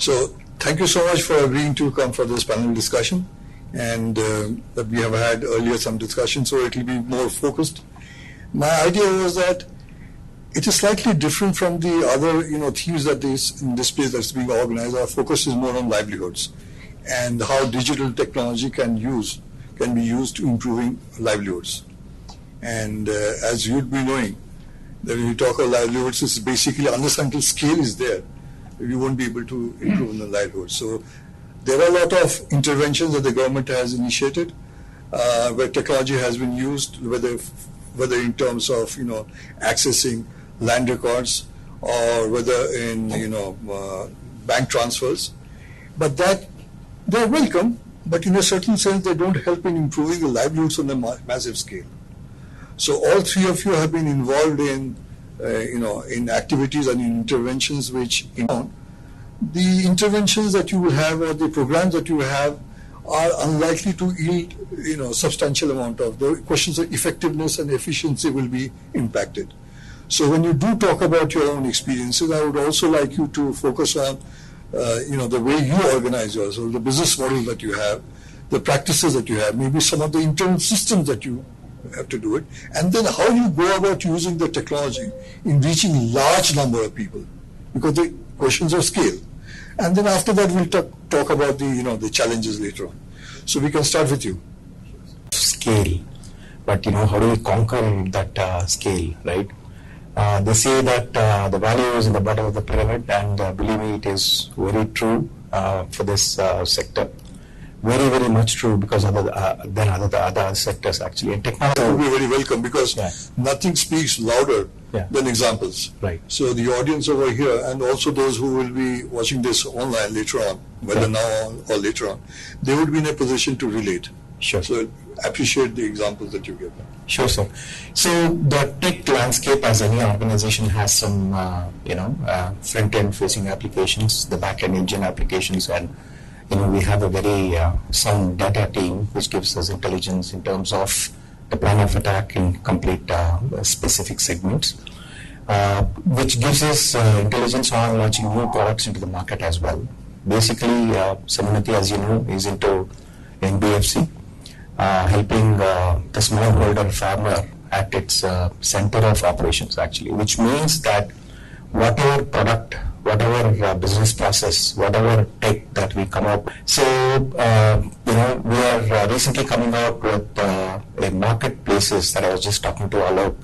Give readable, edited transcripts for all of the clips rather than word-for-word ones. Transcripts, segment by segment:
So thank you so much for agreeing to come for this panel discussion, and that we have had earlier some discussion, so it will be more focused. My idea was that it is slightly different from the other, themes that in this place that's being organized. Our focus is more on livelihoods and how digital technology can be used to improving livelihoods. And as you'd be knowing, that when you talk about livelihoods, it's basically unless until scale is there, you won't be able to improve on the livelihood. So there are a lot of interventions that the government has initiated, where technology has been used, whether in terms of accessing land records or whether in bank transfers, but that they're welcome. But in a certain sense, they don't help in improving the livelihoods on a massive scale. So all three of you have been involved in, in activities and in interventions which, the interventions that you will have or the programs that you have are unlikely to yield, substantial amount of. The questions of effectiveness and efficiency will be impacted. So when you do talk about your own experiences, I would also like you to focus on the way you organize yourself, the business model that you have, the practices that you have, maybe some of the internal systems that you have to do it, and then how you go about using the technology in reaching large number of people, because the questions of scale. And then after that, we'll talk about the challenges later on. So we can start with you. Scale, but how do we conquer that scale, right? They say that the value is in the bottom of the pyramid, and believe me, it is very true for this sector. Very, very much true, because than other sectors actually. And technology will be very welcome, because nothing speaks louder than examples. Right. So the audience over here, and also those who will be watching this online later on, whether now or later on, they would be in a position to relate. Sure. So appreciate the examples that you give. Sure, sir. So the tech landscape, as any organization, has some front-end facing applications, the back-end engine applications, and we have a very sound data team which gives us intelligence in terms of the plan of attack in complete specific segments, which gives us intelligence on launching new products into the market as well. Basically, Samunnati, as you know, is into NBFC, helping the smallholder farmer at its center of operations, actually, which means that whatever product, whatever business process, whatever tech that we come up. So, we are recently coming out with a marketplaces that I was just talking to Alok,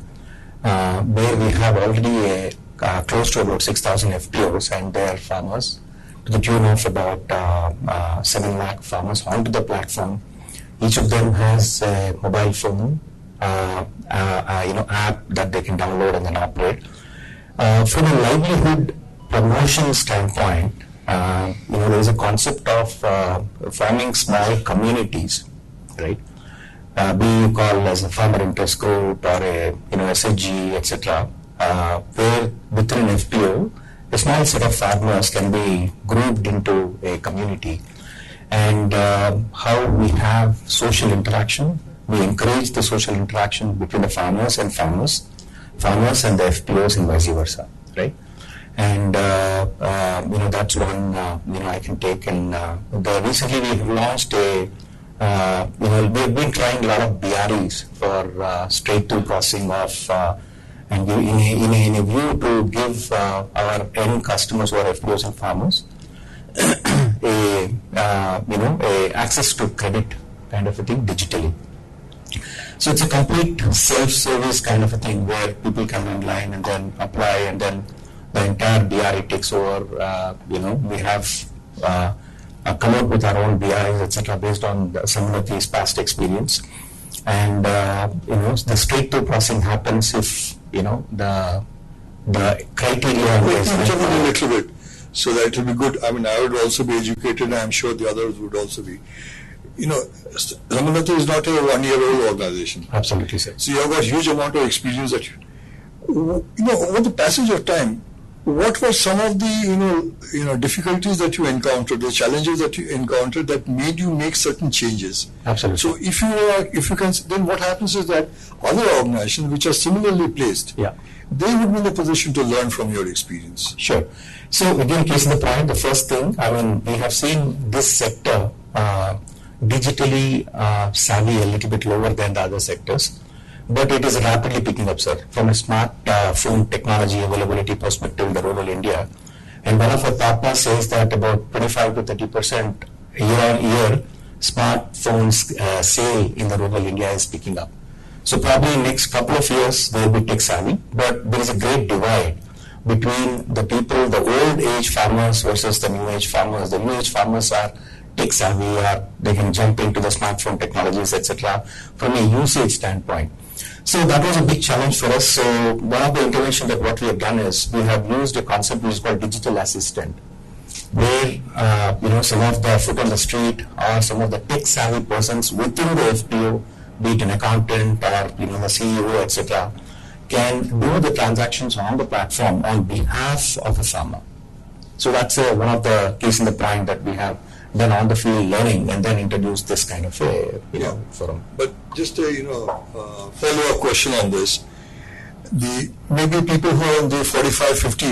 where we have already close to about 6,000 FPOs and their farmers, to the tune of about 7 lakh farmers onto the platform. Each of them has a mobile phone, app that they can download and then operate. From a livelihood promotion standpoint, there is a concept of forming small communities, right? Being called as a farmer interest group or a SHG, etc., where within an FPO, a small set of farmers can be grouped into a community. And how we have social interaction, we encourage the social interaction between the farmers and the FPOs, and vice versa, right? And that's one I can take. And recently we have launched we've been trying a lot of BREs for straight-through processing of and in a view to give our end customers, who are FPOs and farmers, a access to credit kind of a thing digitally. So it's a complete self-service kind of a thing where people come online and then apply, and then the entire BRE takes over. We have come up with our own BREs, etc., based on some of these past experience. And the straight-through processing happens if the criteria is a little bit, so that it will be good. I mean, I would also be educated, and I'm sure the others would also be. Samunnati is not a one-year-old organization. Absolutely, sir. So you have got a huge amount of experience that over the passage of time, what were some of the difficulties that you encountered, the challenges that you encountered that made you make certain changes? Absolutely. So if you can, then what happens is that other organizations which are similarly placed, they would be in a position to learn from your experience. Sure. So again, case in the point, the first thing, we have seen this sector digitally savvy a little bit lower than the other sectors. But it is rapidly picking up, sir, from a smart phone technology availability perspective in the rural India. And one of our partners says that about 25 to 30% year-on-year smartphones sale in the rural India is picking up. So probably in next couple of years, they will be tech savvy. But there is a great divide between the people, the old age farmers versus the new age farmers. The new age farmers are tech savvy, or they can jump into the smartphone technologies, etc. from a usage standpoint. So that was a big challenge for us. So one of the interventions that what we have done is we have used a concept which is called digital assistant, where some of the foot on the street or some of the tech savvy persons within the FPO, be it an accountant or the CEO, etc., can do the transactions on the platform on behalf of a farmer. So that's one of the case in the point that we have done on the field learning and then introduce this kind of forum. But just a follow-up question on this. Maybe people who are in the 45, 50,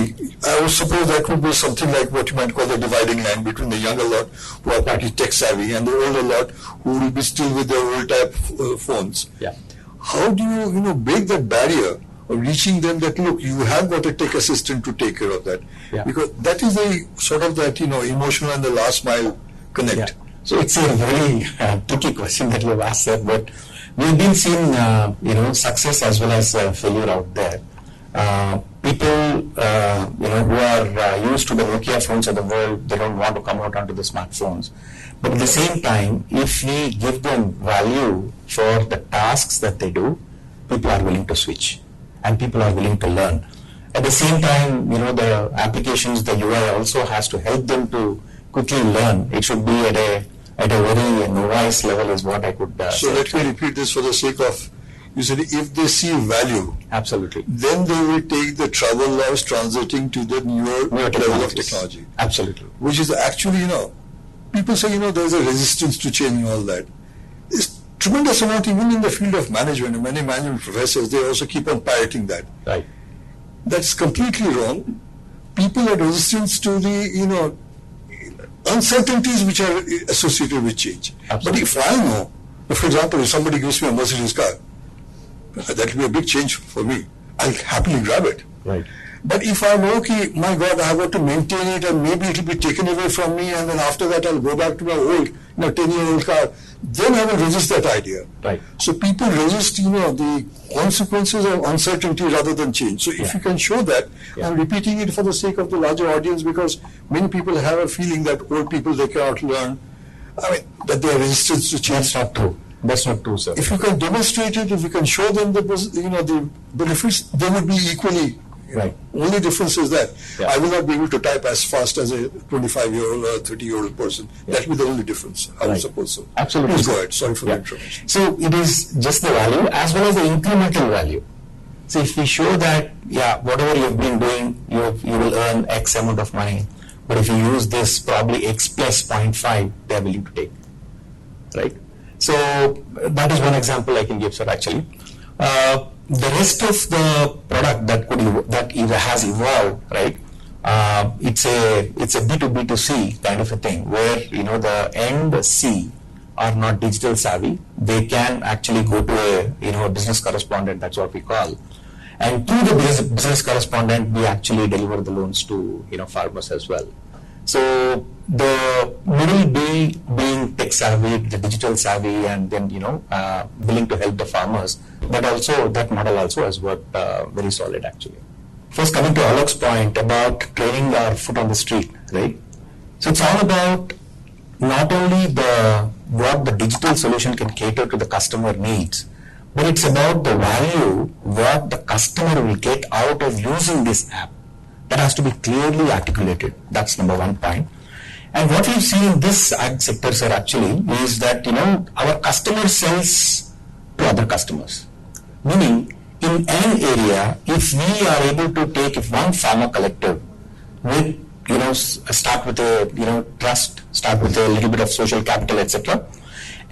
I would suppose that would be something like what you might call the dividing line between the younger lot who are pretty tech savvy and the older lot who will be still with their old type phones. Yeah. How do you break that barrier of reaching them that, look, you have got a tech assistant to take care of that? Yeah. Because that is a sort of that, emotional and the last mile connect. Yeah. So it's a very tricky question that you have asked, sir, but we've been seeing, success as well as failure out there. People, who are used to the Nokia phones of the world, they don't want to come out onto the smartphones. But at the same time, if we give them value for the tasks that they do, people are willing to switch and people are willing to learn. At the same time, the applications, the UI also has to help them to quickly learn. It should be at a very novice level is what I could So let me repeat this for the sake of, you said if they see value, absolutely, then they will take the trouble of transiting to the newer level of technology. Absolutely. Which is actually, people say, there's a resistance to change and all that. There's tremendous amount even in the field of management. Many management professors, they also keep on parroting that. Right. That's completely wrong. People are resistant to the, uncertainties which are associated with change. Absolutely. But if I know, for example, if somebody gives me a Mercedes car, that will be a big change for me. I'll happily grab it. Right. But if I know, okay, my God, I have got to maintain it and maybe it will be taken away from me and then after that I'll go back to my old, 10-year-old car, then I will resist that idea. Right. So people resist, the consequences of uncertainty rather than change. So if you can show that, I'm repeating it for the sake of the larger audience because many people have a feeling that old people, they cannot learn, that they are resistant to change. That's not true. That's not true, sir. If you can demonstrate it, if you can show them the benefits, they would be equally. Right. Only difference is that Yeah. I will not be able to type as fast as a 25-year-old or a 30-year-old person. That will be the only difference. I would suppose so. Absolutely. Please go ahead. Sorry for the interruption. So it is just the value as well as the incremental value. So if we show that, whatever you've been doing, you will earn X amount of money. But if you use this, probably X plus 0.5, they are willing to take. Right? So that is one example I can give, sir, actually. The rest of the product that has evolved, right? It's a B2B2C kind of a thing where the end C are not digital savvy. They can actually go to a business correspondent. That's what we call. And through the business correspondent, we actually deliver the loans to farmers as well. So the middle being tech savvy, the digital savvy, and then willing to help the farmers. But also that model also has worked very solid actually. First, coming to Alok's point about training our foot on the street, right? So it's all about not only what the digital solution can cater to the customer needs, but it's about the value what the customer will get out of using this app. That has to be clearly articulated. That's number one point. And what we've seen in this ag sector, sir, actually, is that, our customer sells to other customers. Meaning, in an area, if we are able to take, if one farmer collective with, start with a, trust, start with a little bit of social capital, etc.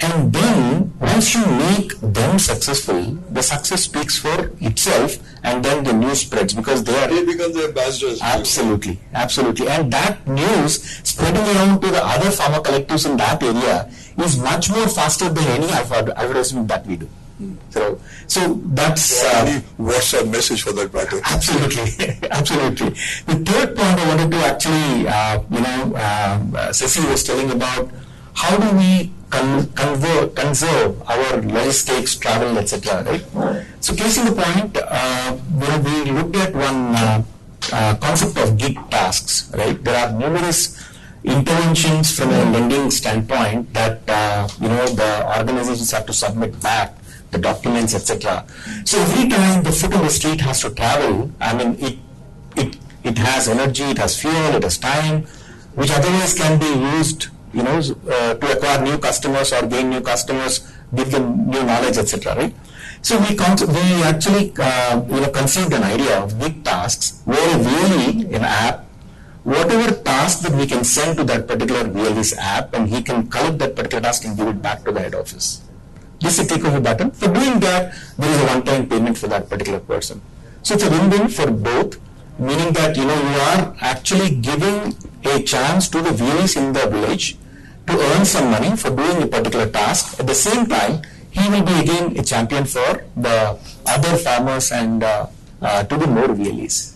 And then once you make them successful, the success speaks for itself, and then the news spreads because they become the ambassadors. Absolutely, absolutely. And that news spreading around to the other pharma collectives in that area is much more faster than any advertisement that we do. So that's WhatsApp message for that matter. Absolutely, absolutely. The third point I wanted to actually, Sasi was telling about how do we conserve our logistics, travel, etc. Right? So, case in the point, we looked at one concept of gig tasks. Right? There are numerous interventions from a lending standpoint that the organizations have to submit back the documents, etc. So every time the foot on the street has to travel, I mean, it has energy, it has fuel, it has time, which otherwise can be used, to acquire new customers or gain new customers, give them new knowledge, etc. Right? So we actually conceived an idea of big tasks where really an app, whatever task that we can send to that particular VLE's app, and he can collect that particular task and give it back to the head office. This is a takeover button. For doing that, there is a one-time payment for that particular person. So it's a win-win for both, meaning that you are actually giving a chance to the VLEs in the village to earn some money for doing a particular task. At the same time, he will be again a champion for the other farmers and to the more VLEs.